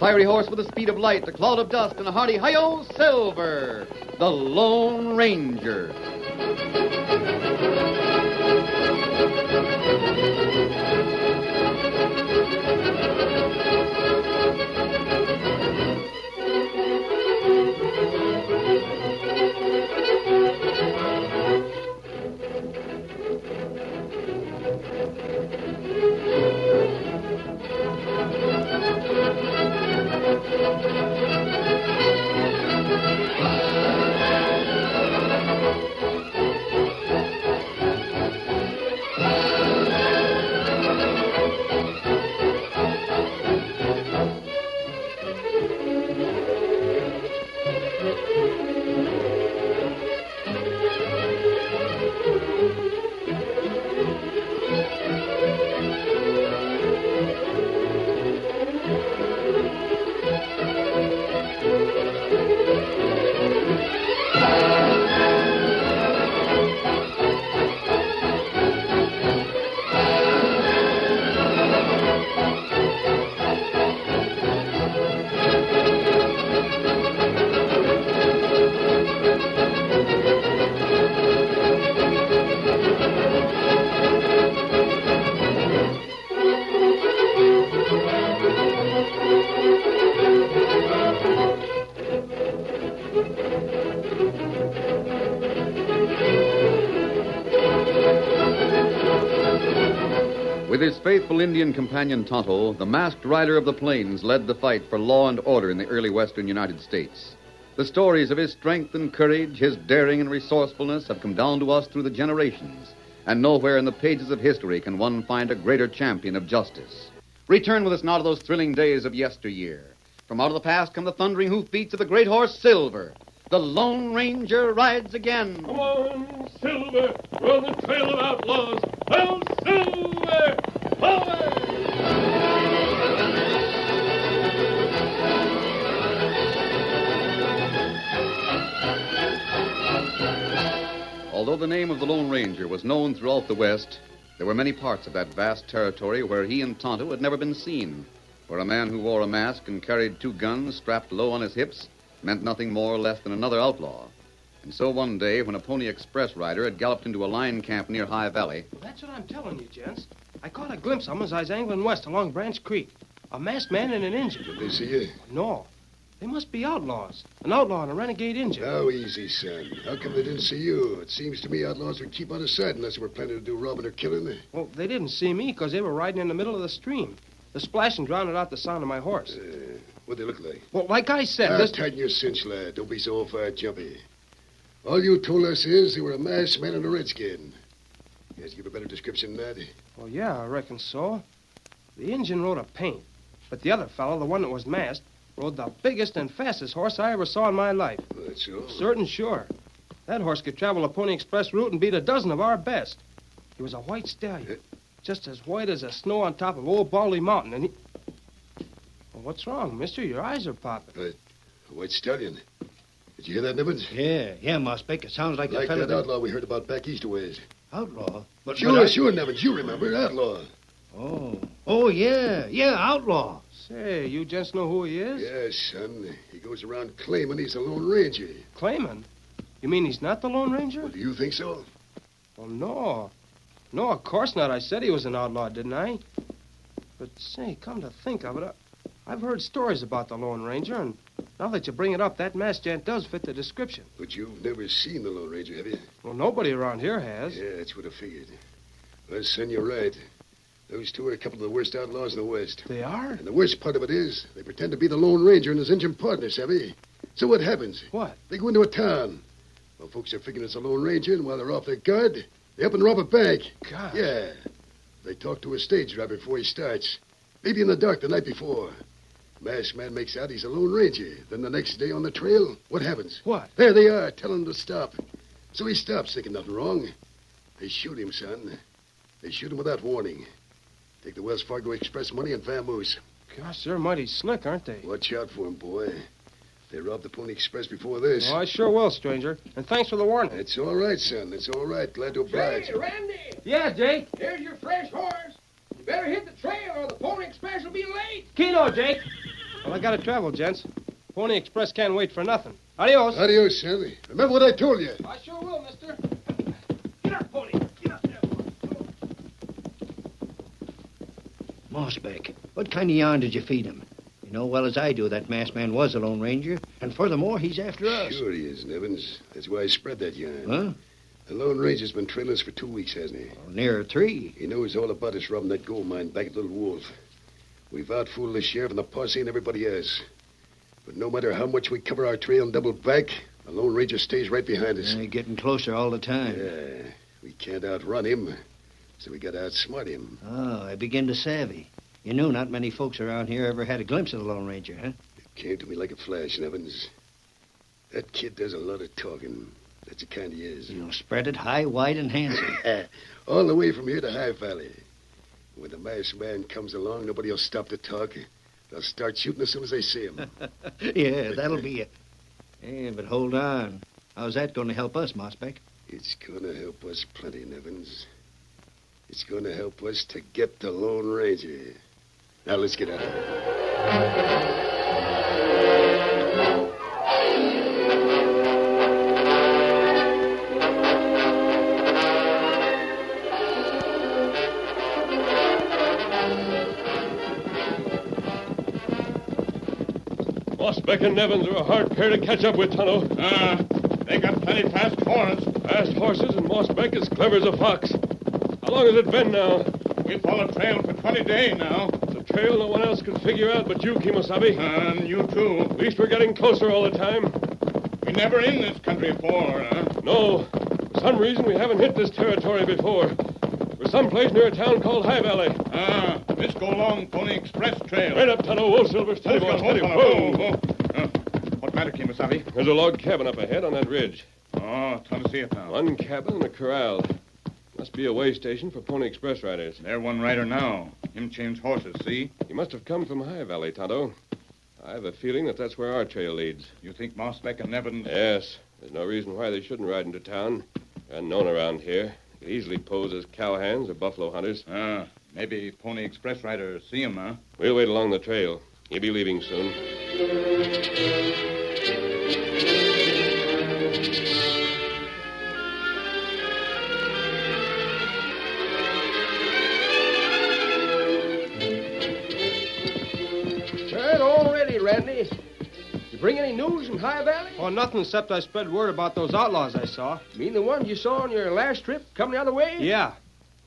fiery horse with the speed of light, a cloud of dust, and a hearty hi-yo, Silver, the Lone Ranger. With his faithful Indian companion Tonto, the masked rider of the plains led the fight for law and order in the early western United States. The stories of his strength and courage, his daring and resourcefulness have come down to us through the generations, and nowhere in the pages of history can one find a greater champion of justice. Return with us now to those thrilling days of yesteryear. From out of the past come the thundering hoofbeats of the great horse Silver. The Lone Ranger rides again. Come on, Silver. We're on the trail of outlaws. Hail, Silver! Away! Although the name of the Lone Ranger was known throughout the West, there were many parts of that vast territory where he and Tonto had never been seen, where a man who wore a mask and carried 2 guns strapped low on his hips meant nothing more or less than another outlaw. And so one day, when a Pony Express rider had galloped into a line camp near High Valley... Well, that's what I'm telling you, gents. I caught a glimpse of them as I was angling west along Branch Creek. A masked man and an Injun. Did they see you? No. They must be outlaws. An outlaw and a renegade Injun. Now, easy, son. How come they didn't see you? It seems to me outlaws would keep out of sight unless they were planning to do robbing or killing. Well, they didn't see me because they were riding in the middle of the stream. The splashing drowned out the sound of my horse. What'd they look like? Well, like I said, Tighten your cinch, lad. Don't be so far jumpy. All you told us is they were a masked man and a redskin. You guys give a better description than that? Well, yeah, I reckon so. The Injun rode a paint, but the other fellow, the one that was masked, rode the biggest and fastest horse I ever saw in my life. That's so? Certain sure. That horse could travel a Pony Express route and beat a dozen of our best. He was a white stallion, just as white as the snow on top of Old Baldy Mountain, and he... Well, what's wrong, mister? Your eyes are popping. A white stallion. Did you hear that, Nibbins? Yeah, Moss Beck. It sounds like the fellow that outlaw we heard about back east a ways. Outlaw? Sure, Nibbins. You remember. Outlaw. Oh, yeah, outlaw. Say, you gents know who he is? Yes, son. He goes around claiming he's the Lone Ranger. Claiming? You mean he's not the Lone Ranger? Well, do you think so? Well, no. No, of course not. I said he was an outlaw, didn't I? But, say, come to think of it, I've heard stories about the Lone Ranger, and now that you bring it up, that masked gent does fit the description. But you've never seen the Lone Ranger, have you? Well, nobody around here has. Yeah, that's what I figured. Well, son, you're right. Those two are a couple of the worst outlaws in the West. They are? And the worst part of it is, they pretend to be the Lone Ranger and his Injun partner, savvy? So what happens? What? They go into a town. Well, folks are figuring it's the Lone Ranger, and while they're off their guard, they up and rob a bank. God. Yeah. They talk to a stage driver before he starts. Maybe in the dark the night before. Masked man makes out he's a Lone Ranger. Then the next day on the trail, what happens? What? There they are, telling him to stop. So he stops, thinking nothing wrong. They shoot him, son. They shoot him without warning. Take the Wells Fargo Express money and vamoose. Gosh, they're mighty slick, aren't they? Watch out for 'em, boy. They robbed the Pony Express before this. Oh, I sure will, stranger. And thanks for the warning. It's all right, son. It's all right. Glad to oblige. Hey, Randy! Yeah, Jake? Here's your fresh horse. You better hit the trail or the Pony Express will be late. Keno, Jake. Well, I gotta travel, gents. Pony Express can't wait for nothing. Adios. Adios, son. Remember what I told you. I sure will, mister. Get up, Pony. Get up there, boy. Mossback, what kind of yarn did you feed him? You know well as I do that masked man was a Lone Ranger, and furthermore, he's after us. Sure he is, Nevins. That's why I spread that yarn. Huh? The Lone Ranger's been trailing us for 2 weeks, hasn't he? Well, nearer 3. He knows all about us robbing that gold mine back at Little Wolf. We've outfooled the sheriff and the posse and everybody else. But no matter how much we cover our trail and double back, the Lone Ranger stays right behind us. Yeah, getting closer all the time. Yeah, we can't outrun him, so we gotta outsmart him. Oh, I begin to savvy. You knew not many folks around here ever had a glimpse of the Lone Ranger, huh? It came to me like a flash, Nevins. That kid does a lot of talking. That's the kind he is. You'll spread it high, wide, and handsome. All the way from here to High Valley. When the masked man comes along, nobody will stop to talk. They'll start shooting as soon as they see him. Yeah, that'll be it. Yeah, but hold on. How's that going to help us, Mossback? It's going to help us plenty, Nevins. It's going to help us to get the Lone Ranger. Now, let's get out of here. Mossback and Nevins are a hard pair to catch up with, Tonto. They got plenty fast horses. Fast horses, and Mossback as clever as a fox. How long has it been now? We followed trail for 20 days now. It's a trail no one else could figure out but you, Kimosabe. And you too. At least we're getting closer all the time. We never in this country before, huh? No. For some reason, we haven't hit this territory before. We're someplace near a town called High Valley. Let's go along Pony Express Trail. Right up, Tonto. Whoa, Silver. Steady, boy, steady. Whoa. What matter, Kimasabi? There's a log cabin up ahead on that ridge. Oh, time to see it now. One cabin and a corral. Must be a way station for Pony Express riders. There one rider now. Him change horses, see? He must have come from High Valley, Tonto. I have a feeling that that's where our trail leads. You think Mossback and Nevins... Yes. There's no reason why they shouldn't ride into town. They're unknown around here. They could easily pose as cowhands or buffalo hunters. Maybe Pony Express riders see him, huh? We'll wait along the trail. He'll be leaving soon. Well, all ready, Randy. You bring any news from High Valley? Oh, nothing except I spread word about those outlaws I saw. Mean the ones you saw on your last trip coming the other way? Yeah.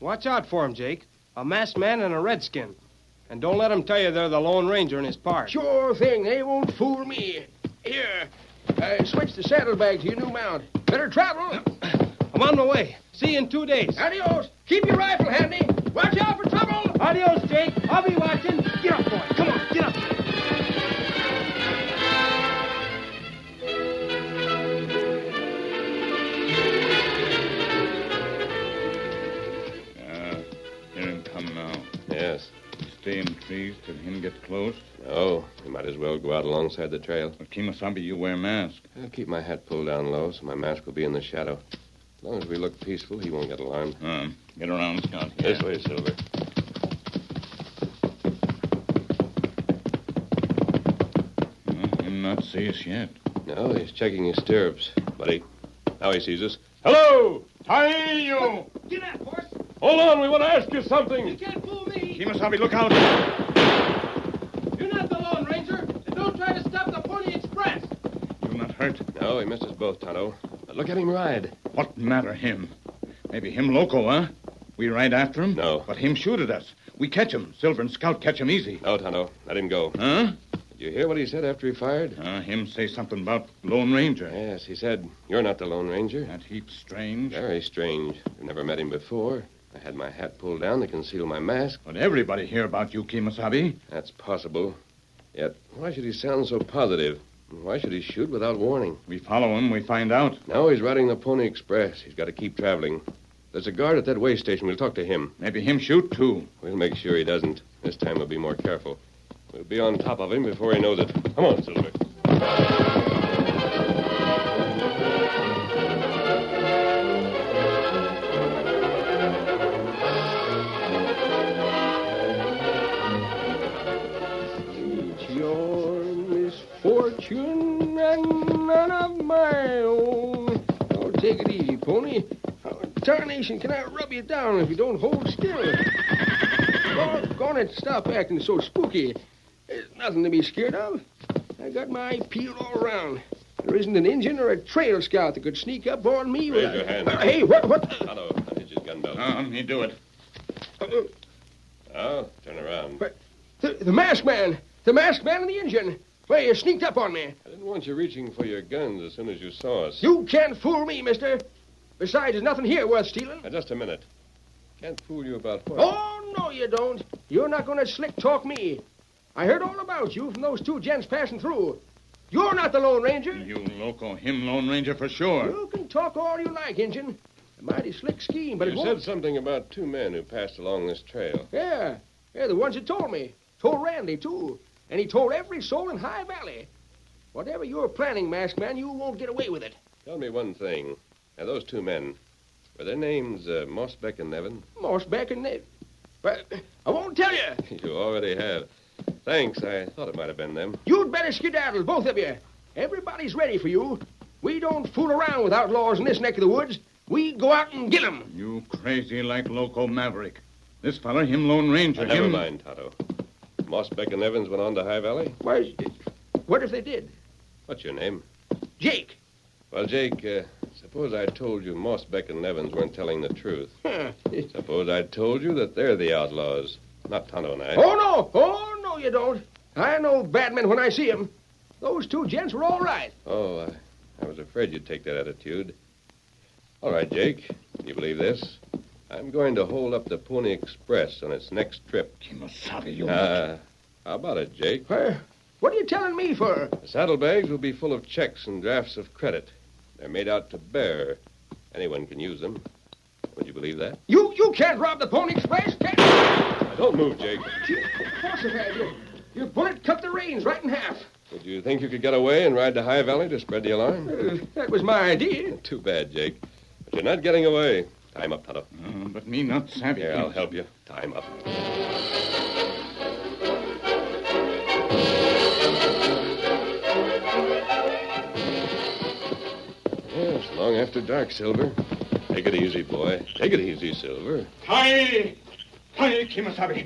Watch out for 'em, Jake. A masked man and a redskin. And don't let 'em tell you they're the Lone Ranger in his part. Sure thing. They won't fool me. Here, switch the saddlebag to your new mount. Better travel. I'm on my way. See you in 2 days. Adios. Keep your rifle handy. Watch out for trouble. Adios, Jake. I'll be watching. Get up, boy. Come on, get up. Hear him come now. Yes. Stay in trees till him get close. Oh, we might as well go out alongside the trail. But Kimasabi, you wear mask. I'll keep my hat pulled down low so my mask will be in the shadow. As long as we look peaceful, he won't get alarmed. Get around, Scout. This way, Silver. Him not see us yet. No, he's checking his stirrups. Buddy, now he sees us. Hello! Tie you! Get up, horse. Hold on, we want to ask you something. You can't fool me. Kimasabi, look out! You're not the Lone Ranger. And don't try to stop the Pony Express. You not hurt? No, he missed us both, Tonto. But look at him ride. What matter him? Maybe him loco, huh? We ride after him? No. But him shoot at us. We catch him. Silver and Scout catch him easy. No, Tonto. Let him go. Huh? Did you hear what he said after he fired? Him say something about Lone Ranger. Yes, he said, you're not the Lone Ranger. That heap strange. Very strange. I've never met him before. I had my hat pulled down to conceal my mask. But everybody hear about you, Kimasabi. That's possible. Yet, why should he sound so positive? Why should he shoot without warning? We follow him, we find out. Now he's riding the Pony Express. He's got to keep traveling. There's a guard at that way station. We'll talk to him. Maybe him shoot, too. We'll make sure he doesn't. This time we'll be more careful. We'll be on top of him before he knows it. Come on, Silver. Sure fortune and none of my own. Oh, take it easy, pony. How in tarnation can I rub you down if you don't hold still? Go on and stop acting so spooky. There's nothing to be scared of. I got my eye peeled all around. There isn't an Injun or a trail scout that could sneak up on me. Raise your hand. Hey, what? Tonto, unhitch his gun belt. Let me do it. Now, turn around. But the masked man. The masked man and the Injun. Well, you sneaked up on me. I didn't want you reaching for your guns as soon as you saw us. You can't fool me, mister. Besides, there's nothing here worth stealing. Now, just a minute. Can't fool you about what? Oh, no, you don't. You're not going to slick talk me. I heard all about you from those two gents passing through. You're not the Lone Ranger. You loco, him Lone Ranger for sure. You can talk all you like, Injun. A mighty slick scheme, but you it said won't... something about two men who passed along this trail. Yeah, the ones that told me. Told Randy, too. And he told every soul in High Valley. Whatever you're planning, Masked Man, you won't get away with it. Tell me one thing. Now, those two men, were their names Mossbeck and Nevin? Mossbeck and Nevin. But I won't tell you. You already have. Thanks. I thought it might have been them. You'd better skedaddle, both of you. Everybody's ready for you. We don't fool around with outlaws in this neck of the woods. We go out and get them. You crazy like loco maverick. This feller, him Lone Ranger. Never mind, Tonto. Mossbeck and Evans went on to High Valley? Why, what if they did? What's your name? Jake. Well, Jake, suppose I told you Mossbeck and Evans weren't telling the truth. Suppose I told you that they're the outlaws, not Tonto and I. Oh, no, you don't. I know bad men when I see them. Those two gents were all right. Oh, I was afraid you'd take that attitude. All right, Jake, you believe this? I'm going to hold up the Pony Express on its next trip. How about it, Jake? What are you telling me for? The saddlebags will be full of checks and drafts of credit. They're made out to bear. Anyone can use them. Would you believe that? You can't rob the Pony Express, can't you? Now, don't move, Jake. Of course it had. Your bullet cut the reins right in half. Would you think you could get away and ride to High Valley to spread the alarm? That was my idea. Too bad, Jake. But you're not getting away. Tie him up, Tonto. But me not savvy. Here, I'll help you. Tie him up. Yes, long after dark, Silver. Take it easy, boy. Take it easy, Silver. Hi, Kimasabi.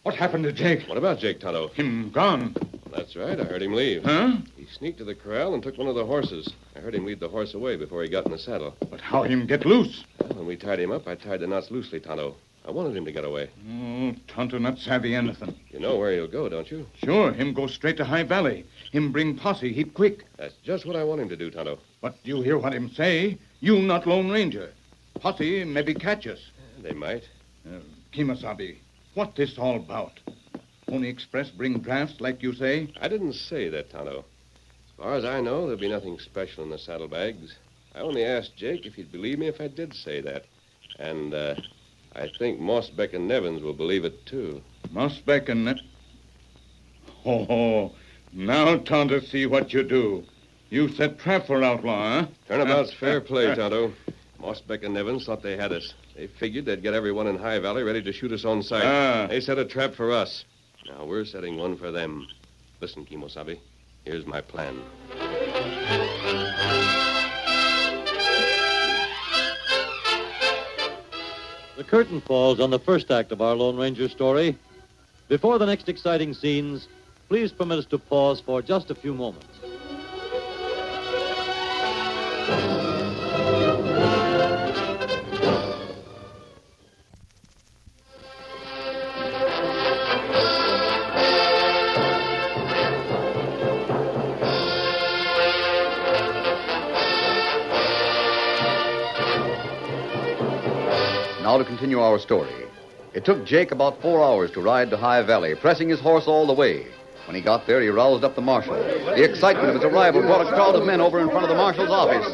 What happened to Jake? What about Jake, Tonto? Him gone. That's right. I heard him leave. Huh? He sneaked to the corral and took one of the horses. I heard him lead the horse away before he got in the saddle. But how him get loose? Well, when we tied him up, I tied the knots loosely, Tonto. I wanted him to get away. Oh, Tonto not savvy anything. You know where he'll go, don't you? Sure, him go straight to High Valley. Him bring posse heap quick. That's just what I want him to do, Tonto. But you hear what him say. You not Lone Ranger. Posse maybe catch us. They might. Kimasabi, what this all about? Pony Express bring drafts like you say? I didn't say that, Tonto. As far as I know, there'll be nothing special in the saddlebags. I only asked Jake if he'd believe me if I did say that. And, I think Mossbeck and Nevins will believe it, too. Mossbeck and Oh, now, Tonto, see what you do. You set trap for outlaw, huh? Turnabout's fair play, Tonto. Mossbeck and Nevins thought they had us. They figured they'd get everyone in High Valley ready to shoot us on sight. They set a trap for us. Now we're setting one for them. Listen, Kimosabe. Here's my plan. The curtain falls on the first act of our Lone Ranger story. Before the next exciting scenes, please permit us to pause for just a few moments. Now to continue our story. It took Jake about 4 hours to ride to High Valley, pressing his horse all the way. When he got there, he roused up the marshal. The excitement of his arrival brought a crowd of men over in front of the marshal's office.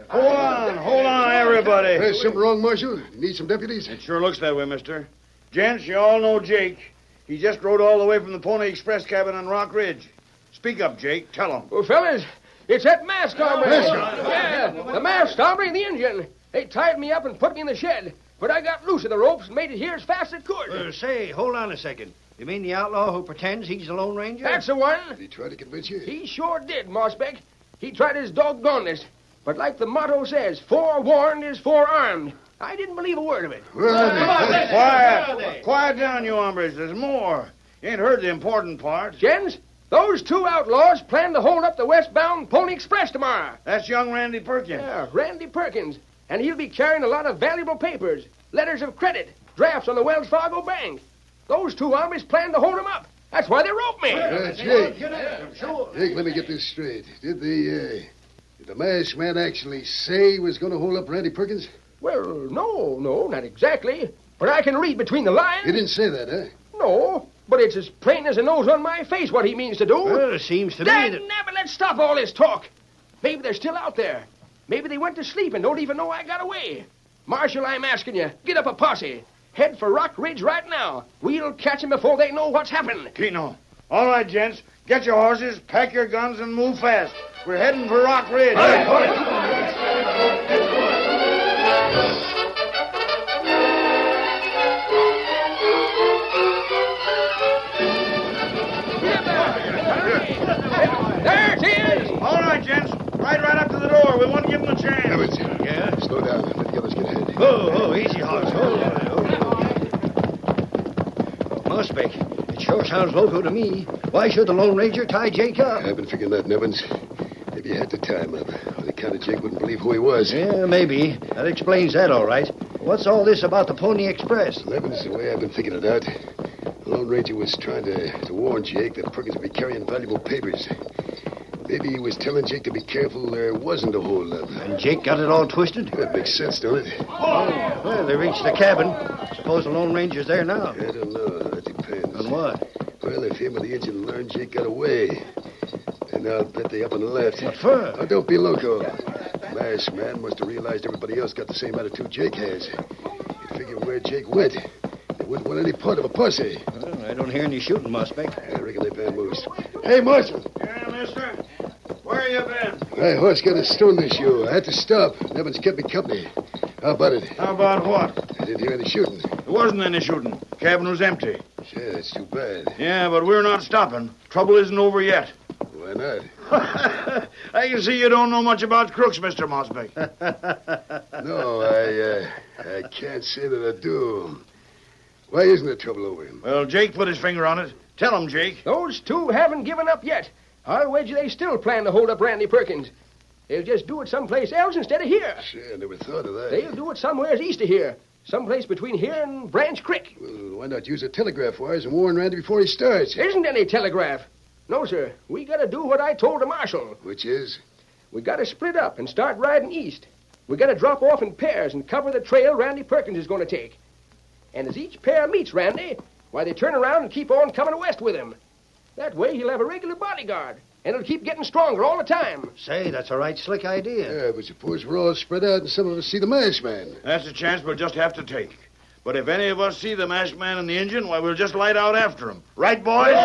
Hold on, everybody. There's something wrong, Marshal. You need some deputies? It sure looks that way, mister. Gents, you all know Jake. He just rode all the way from the Pony Express cabin on Rock Ridge. Speak up, Jake. Tell him. Well, fellas, it's that masked hombre. Yeah, the masked hombre and the Indian. They tied me up and put me in the shed. But I got loose of the ropes and made it here as fast as it could. Say, hold on a second. You mean the outlaw who pretends he's the Lone Ranger? That's the one. Did he try to convince you? He sure did, Mossbeck. He tried his doggonedest. But like the motto says, forewarned is forearmed. I didn't believe a word of it. Quiet. Quiet down, you hombres. There's more. You ain't heard the important part. Gents, those two outlaws plan to hold up the westbound Pony Express tomorrow. That's young Randy Perkins. Yeah, Randy Perkins. And he'll be carrying a lot of valuable papers, letters of credit, drafts on the Wells Fargo Bank. Those two hombres plan to hold him up. That's why they roped me. Jake. Jake, let me get this straight. Did the masked man actually say he was going to hold up Randy Perkins? Well, no, not exactly. But I can read between the lines. He didn't say that, huh? No, but it's as plain as the nose on my face what he means to do. Well, it seems to me Dad, that... nabbit, let's stop all this talk. Maybe they're still out there. Maybe they went to sleep and don't even know I got away. Marshal, I'm asking you, get up a posse. Head for Rock Ridge right now. We'll catch them before they know what's happened. Keno. All right, gents. Get your horses, pack your guns, and move fast. We're heading for Rock Ridge. There it is! All right, gents. Ride right up to the door. We want to give them a chance. Evans. Yeah? Slow down. Let the others get ahead. Oh, easy, horse. Mossbeck, it sure sounds loco to me. Why should the Lone Ranger tie Jake up? I've been figuring that, Nevins. Maybe you had to tie him up. On account of Jake wouldn't believe who he was. Yeah, maybe. That explains that, all right. What's all this about the Pony Express? Nevins, the way I've been thinking it out, the Lone Ranger was trying to warn Jake that Perkins would be carrying valuable papers. Maybe he was telling Jake to be careful there wasn't a holdup. And Jake got it all twisted? That makes sense, don't it? Well, they reached the cabin. Suppose the Lone Ranger's there now. I don't know. That depends. On what? Well, if him or the engine learned Jake got away, then I'll bet they up and left. What for? Oh, don't be loco. The masked man must have realized everybody else got the same attitude Jake has. He'd figure where Jake went. They wouldn't want any part of a posse. Well, I don't hear any shooting, Mossbeck. I reckon they vamoosed. Hey, Marshal. Yeah, mister? Where you been? My horse got a stone this show. I had to stop. Nevins kept me company. How about it? How about what? I didn't hear any shooting. There wasn't any shooting. Cabin was empty. Sure, that's too bad. Yeah, but we're not stopping. Trouble isn't over yet. Why not? I can see you don't know much about crooks, Mr. Mossbeck. No, I can't say that I do. Why isn't there trouble over him? Well, Jake put his finger on it. Tell him, Jake. Those two haven't given up yet. I'll wager they still plan to hold up Randy Perkins. They'll just do it someplace else instead of here. Sure, I never thought of that. They'll do it somewhere east of here. Someplace between here and Branch Creek. Well, why not use the telegraph wires and warn Randy before he starts? There isn't any telegraph. No, sir. We gotta do what I told the marshal. Which is? We gotta split up and start riding east. We gotta drop off in pairs and cover the trail Randy Perkins is gonna take. And as each pair meets Randy, why, they turn around and keep on coming west with him. That way he'll have a regular bodyguard, and it'll keep getting stronger all the time. Say, that's a right slick idea. Yeah, but suppose we're all spread out and some of us see the masked man. That's a chance we'll just have to take. But if any of us see the masked man and the engine, why, we'll just light out after him. Right, boys?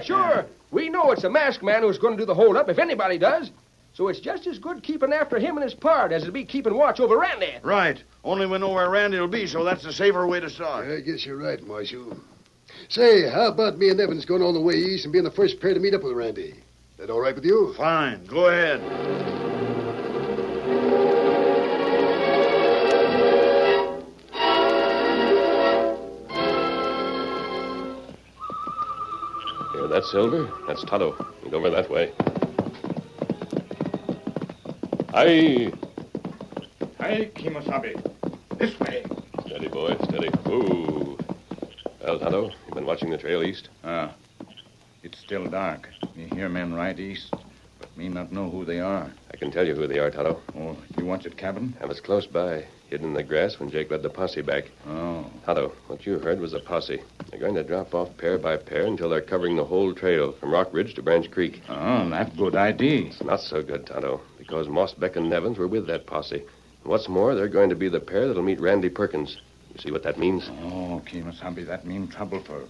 Sure. We know it's the masked man who's going to do the holdup, if anybody does. So it's just as good keeping after him and his pard as it'll be keeping watch over Randy. Right. Only we know where Randy will be, so that's the safer way to start. I guess you're right, Marshal. Say, how about me and Evans going all the way east and being the first pair to meet up with Randy? That all right with you? Fine. Go ahead. Here, that's Silver. That's Tonto. He's over that way. Aye. Hi, Kimosabe. This way. Steady, boy, steady. Ooh. Well, Tonto, you've been watching the trail east? It's still dark. Me hear men ride east, but me not know who they are. I can tell you who they are, Tonto. Oh, you watch at cabin? I was close by, hidden in the grass when Jake led the posse back. Oh. Tonto, what you heard was a posse. They're going to drop off pair by pair until they're covering the whole trail from Rock Ridge to Branch Creek. Oh, that's good idea. It's not so good, Tonto, because Mossbeck and Nevins were with that posse. And what's more, they're going to be the pair that'll meet Randy Perkins. You see what that means? Oh, Kimosabe, that means trouble for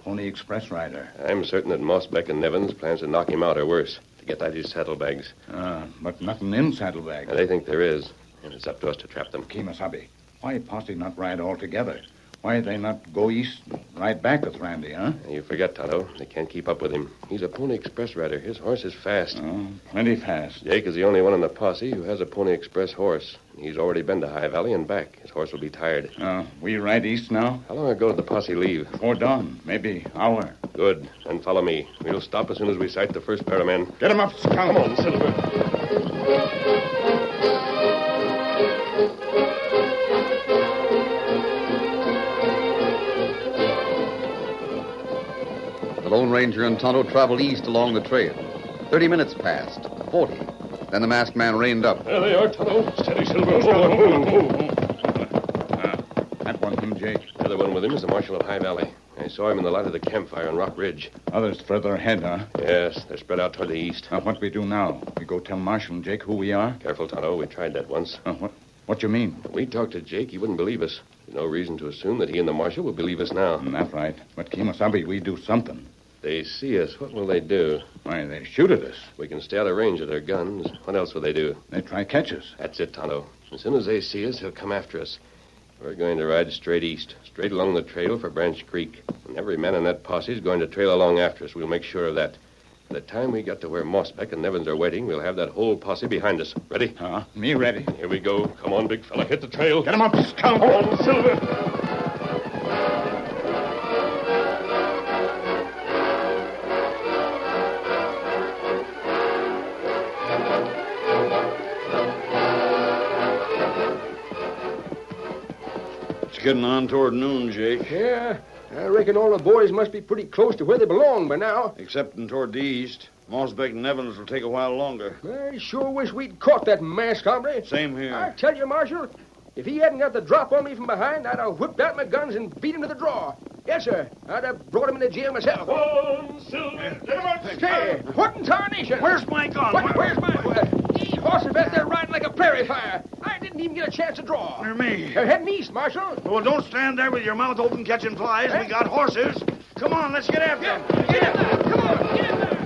Pony Express rider. I'm certain that Mossbeck and Nevins plans to knock him out or worse, to get at his saddlebags. But nothing in saddlebags. And they think there is, and it's up to us to trap them. Kimosabe, why posse not ride all together? Why they not go east and ride back with Randy, huh? You forget, Tonto. They can't keep up with him. He's a Pony Express rider. His horse is fast. Oh, plenty fast. Jake is the only one in the posse who has a Pony Express horse. He's already been to High Valley and back. His horse will be tired. We ride east now? How long ago did the posse leave? Before dawn. Maybe hour. Good. Then follow me. We'll stop as soon as we sight the first pair of men. Get him up, Scout. Come on, Silver. The Lone Ranger and Tonto traveled east along the trail. 30 minutes passed. 40. Then the masked man reined up. There they are, Tonto. Steady, Silver. That one, him, Jake. The other one with him is the marshal of High Valley. I saw him in the light of the campfire on Rock Ridge. Others further ahead, huh? Yes, they're spread out toward the east. What we do now? We go tell Marshal and Jake who we are? Careful, Tonto. We tried that once. What you mean? If we talked to Jake, he wouldn't believe us. There's no reason to assume that he and the marshal will believe us now. That's right. But Kimosabe, we do something. They see us. What will they do? Why, they shoot at us. We can stay out of range of their guns. What else will they do? They try catch us. That's it, Tonto. As soon as they see us, they'll come after us. We're going to ride straight east, straight along the trail for Branch Creek. And every man in that posse is going to trail along after us. We'll make sure of that. By the time we get to where Mossbeck and Nevins are waiting, we'll have that whole posse behind us. Ready? Me ready. Here we go. Come on, big fella. Hit the trail. Get him up, Scout. Come on, Silver. Getting on toward noon, Jake. Yeah, I reckon all the boys must be pretty close to where they belong by now. Excepting toward the east. Mossbeck and Evans will take a while longer. I sure wish we'd caught that masked hombre. Same here. I tell you, Marshal, if he hadn't got the drop on me from behind, I'd have whipped out my guns and beat him to the draw. Yes, sir. I'd have brought him into jail myself. Come, Silver. Get him up. Hey, what in tarnation? Where's my gun? Where's my... He horse is back there riding like a prairie fire. I didn't even get a chance to draw. Near me. They're heading east, Marshal. Well, don't stand there with your mouth open catching flies. We got horses. Come on, let's get after them. Get in there. Come on, get in there.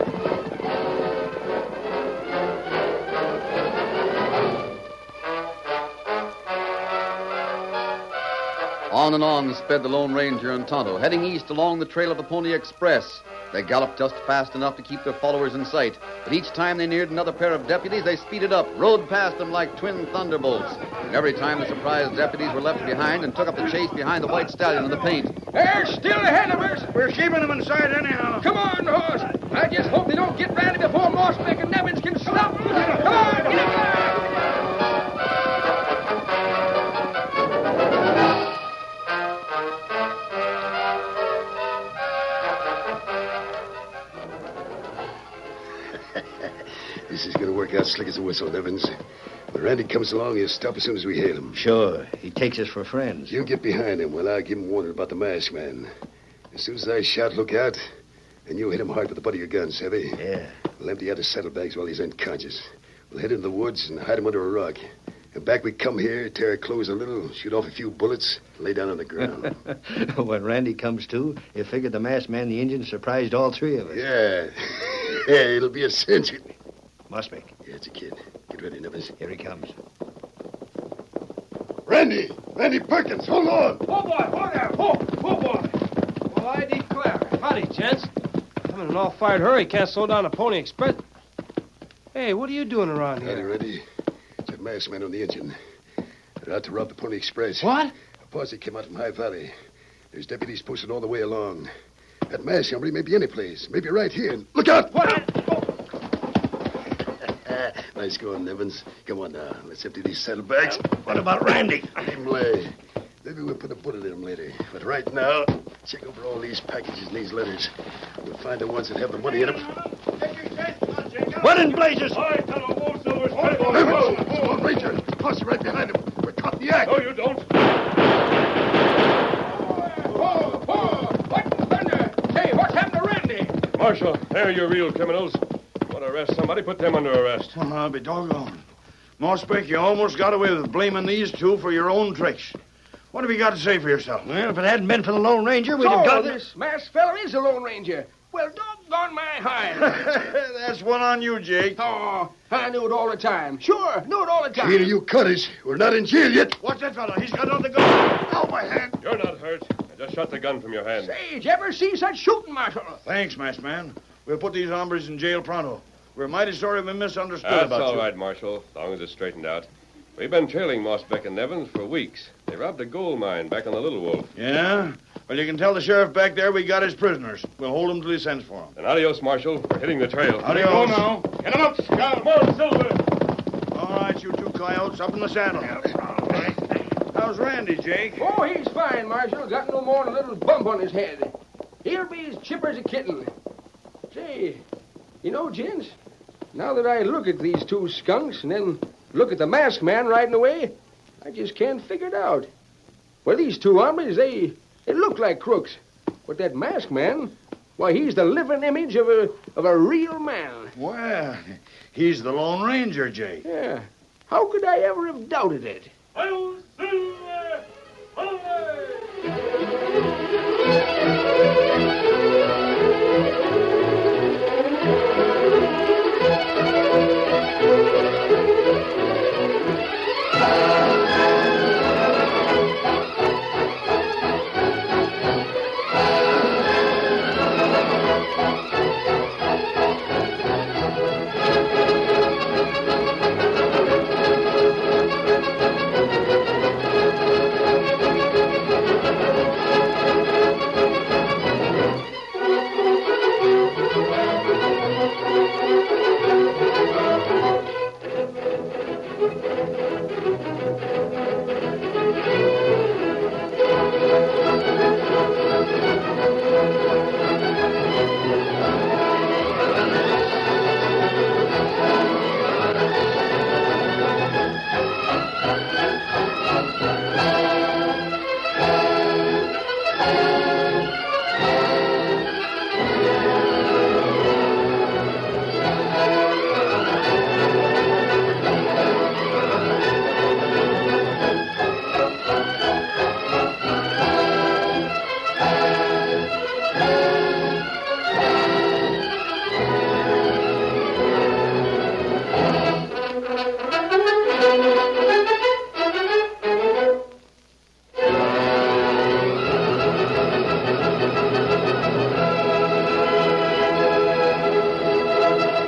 On and on sped the Lone Ranger and Tonto, heading east along the trail of the Pony Express. They galloped just fast enough to keep their followers in sight, but each time they neared another pair of deputies, they speeded up, rode past them like twin thunderbolts. And every time the surprised deputies were left behind and took up the chase behind the white stallion in the paint. They're still ahead of us. We're keeping them in sight anyhow. Come on, horse. I just hope they don't get Randy before Mossbeck and Nevins can stop them. Come on, get in there. This is going to work out slick as a whistle, Evans. When Randy comes along, he'll stop as soon as we hail him. Sure. He takes us for friends. You get behind him while I give him warning about the masked man. As soon as I shout, look out, and you hit him hard with the butt of your gun, savvy? Yeah. We'll empty out his saddlebags while he's unconscious. We'll head into the woods and hide him under a rock. And back we come here, tear our clothes a little, shoot off a few bullets, lay down on the ground. When Randy comes to, he'll figure the masked man and the Indian surprised all three of us. Yeah. Yeah, it'll be a cinch. Mossbeck. Yeah, it's a kid. Get ready, Nevins. Here he comes. Randy! Randy Perkins, hold on! Oh, boy, hold there. Oh, boy. Well, I declare. Howdy, gents. I'm in an all-fired hurry. Can't slow down a Pony Express. Hey, what are you doing around Howdy, here? Randy. It's that masked man on the engine. They're out to rob the Pony Express. What? A posse came out from High Valley. There's deputies posted all the way along. That masked hombre may be any place. Maybe right here. Look out! What? Oh. Nice going, Evans. Come on now. Let's empty these saddlebags. What about Randy? Let him lay. Maybe we'll put a bullet in him later. But right now, check over all these packages and these letters. We'll find the ones that have the money in them. What in blazes? Evans! Oh, Ranger! Posse right behind him. We're caught in the act. No, you don't. What in thunder? Hey, what's happened to Randy? Marshal, they're your real criminals. Want to arrest somebody, put them under arrest. Well, I'll be doggone. Mossbeck, you almost got away with blaming these two for your own tricks. What have you got to say for yourself? Well, if it hadn't been for the Lone Ranger, we'd have So, got this masked fella is the Lone Ranger. Well, doggone on my hide. That's one on you, Jake. Oh, I knew it all the time. Sure, knew it all the time. Either you cut us. We're not in jail yet. Watch that fella. He's got another gun. Ow, my hand. You're not hurt. I just shot the gun from your hand. Say, did you ever see such shooting, Marshal? Thanks, masked man. We'll put these hombres in jail pronto. We're mighty sorry we misunderstood That's about all you. right, Marshal, as long as it's straightened out. We've been trailing Mossbeck and Nevins for weeks. They robbed a gold mine back on the Little Wolf. Yeah? Well, you can tell the sheriff back there we got his prisoners. We'll hold him till he sends for them. And adios, Marshal. We're hitting the trail. Adios. Go now. Get him up, Scout. Come on, Silver. All right, you two coyotes, up in the saddle. How's Randy, Jake? Oh, he's fine, Marshal. Got no more than a little bump on his head. He'll be as chipper as a kitten. Say, you know, gents, now that I look at these two skunks and then look at the masked man riding away, I just can't figure it out. Well, these two hombres, they look like crooks. But that masked man, why, he's the living image of a real man. Well, he's the Lone Ranger, Jake. Yeah. How could I ever have doubted it?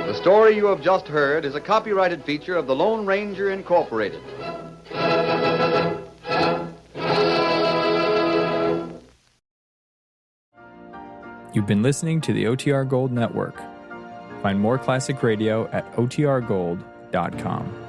The story you have just heard is a copyrighted feature of the Lone Ranger Incorporated. You've been listening to the OTR Gold Network. Find more classic radio at otrgold.com.